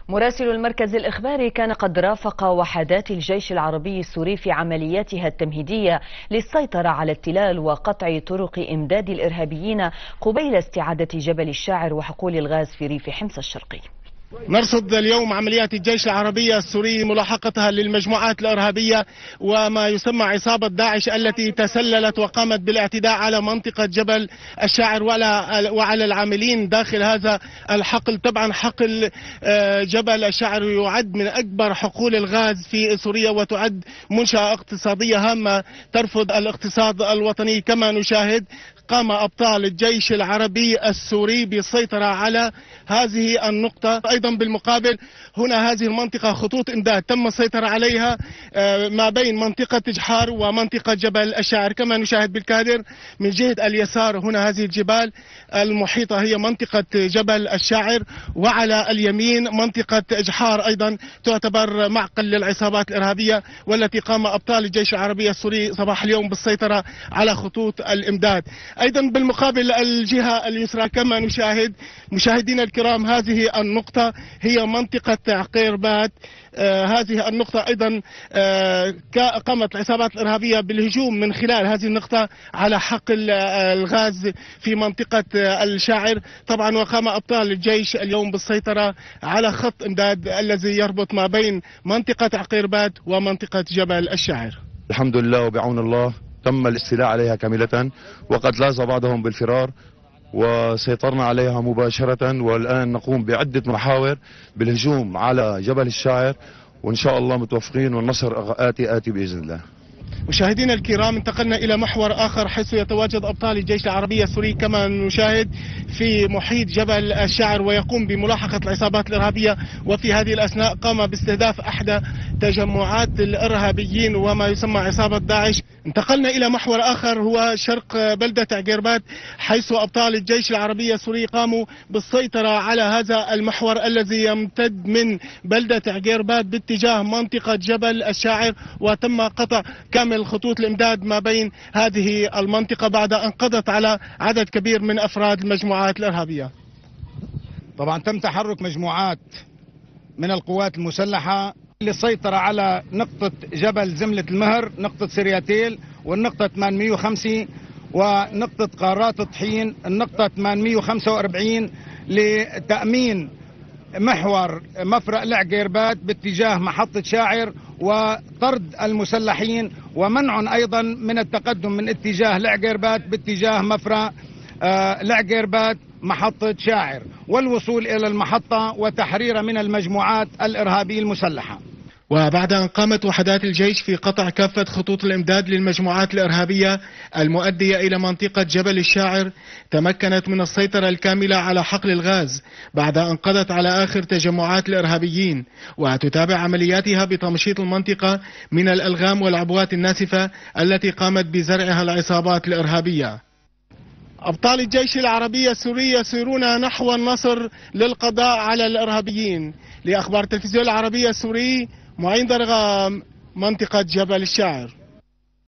مراسل المركز الإخباري كان قد رافق وحدات الجيش العربي السوري في عملياتها التمهيدية للسيطرة على التلال وقطع طرق إمداد الإرهابيين قبيل استعادة جبل الشاعر وحقول الغاز في ريف حمص الشرقي. نرصد اليوم عمليات الجيش العربي السوري ملاحقتها للمجموعات الإرهابية وما يسمى عصابة داعش التي تسللت وقامت بالاعتداء على منطقة جبل الشاعر وعلى العاملين داخل هذا الحقل. طبعا حقل جبل الشاعر يعد من أكبر حقول الغاز في سوريا وتعد منشأة اقتصادية هامة ترفض الاقتصاد الوطني. كما نشاهد قام أبطال الجيش العربي السوري بالسيطرة على هذه النقطة. أيضا بالمقابل هنا هذه المنطقة خطوط إمداد تم السيطرة عليها ما بين منطقة جحار ومنطقة جبل الشاعر. كما نشاهد بالكادر من جهة اليسار هنا هذه الجبال المحيطة هي منطقة جبل الشاعر، وعلى اليمين منطقة جحار أيضا تعتبر معقل للعصابات الإرهابية، والتي قام أبطال الجيش العربي السوري صباح اليوم بالسيطرة على خطوط الإمداد. أيضا بالمقابل الجهة اليسرى كما نشاهد مشاهدينا الكرام هذه النقطة هي منطقة عقيربات. هذه النقطة أيضا قامت العصابات الإرهابية بالهجوم من خلال هذه النقطة على حقل الغاز في منطقة الشاعر. طبعا وقام أبطال الجيش اليوم بالسيطرة على خط إمداد الذي يربط ما بين منطقة عقيربات ومنطقة جبل الشاعر. الحمد لله وبعون الله تم الاستيلاء عليها كاملة، وقد لاز بعضهم بالفرار وسيطرنا عليها مباشرة، والآن نقوم بعدة محاور بالهجوم على جبل الشاعر، وإن شاء الله متوفقين والنصر آتي بإذن الله. مشاهدينا الكرام انتقلنا إلى محور آخر حيث يتواجد أبطال الجيش العربي السوري كما نشاهد في محيط جبل الشاعر ويقوم بملاحقة العصابات الإرهابية. وفي هذه الأثناء قام باستهداف أحدى تجمعات الإرهابيين وما يسمى عصابة داعش. انتقلنا إلى محور آخر هو شرق بلدة عقيربات حيث أبطال الجيش العربي السوري قاموا بالسيطرة على هذا المحور الذي يمتد من بلدة عقيربات باتجاه منطقة جبل الشاعر، وتم قطع كامل خطوط الإمداد ما بين هذه المنطقة بعد أن قضت على عدد كبير من أفراد المجموعات الإرهابية. طبعا تم تحرك مجموعات من القوات المسلحة للسيطرة على نقطة جبل زملة المهر، نقطة سرياتيل، والنقطة 805 ونقطة قارات الطحين، النقطة 845 لتأمين محور مفرق العقيربات باتجاه محطة شاعر وطرد المسلحين ومنع أيضا من التقدم من اتجاه العقيربات باتجاه مفرق العقيربات محطة شاعر، والوصول إلى المحطة وتحرير من المجموعات الإرهابية المسلحة. وبعد أن قامت وحدات الجيش في قطع كافة خطوط الإمداد للمجموعات الإرهابية المؤدية إلى منطقة جبل الشاعر، تمكنت من السيطرة الكاملة على حقل الغاز بعد أن قضت على آخر تجمعات الإرهابيين، وتتابع عملياتها بتمشيط المنطقة من الألغام والعبوات الناسفة التي قامت بزرعها العصابات الإرهابية. أبطال الجيش العربي السوري يسيرون نحو النصر للقضاء على الإرهابيين. لأخبار التلفزيون العربي السوري معين درغام، منطقة جبل الشاعر.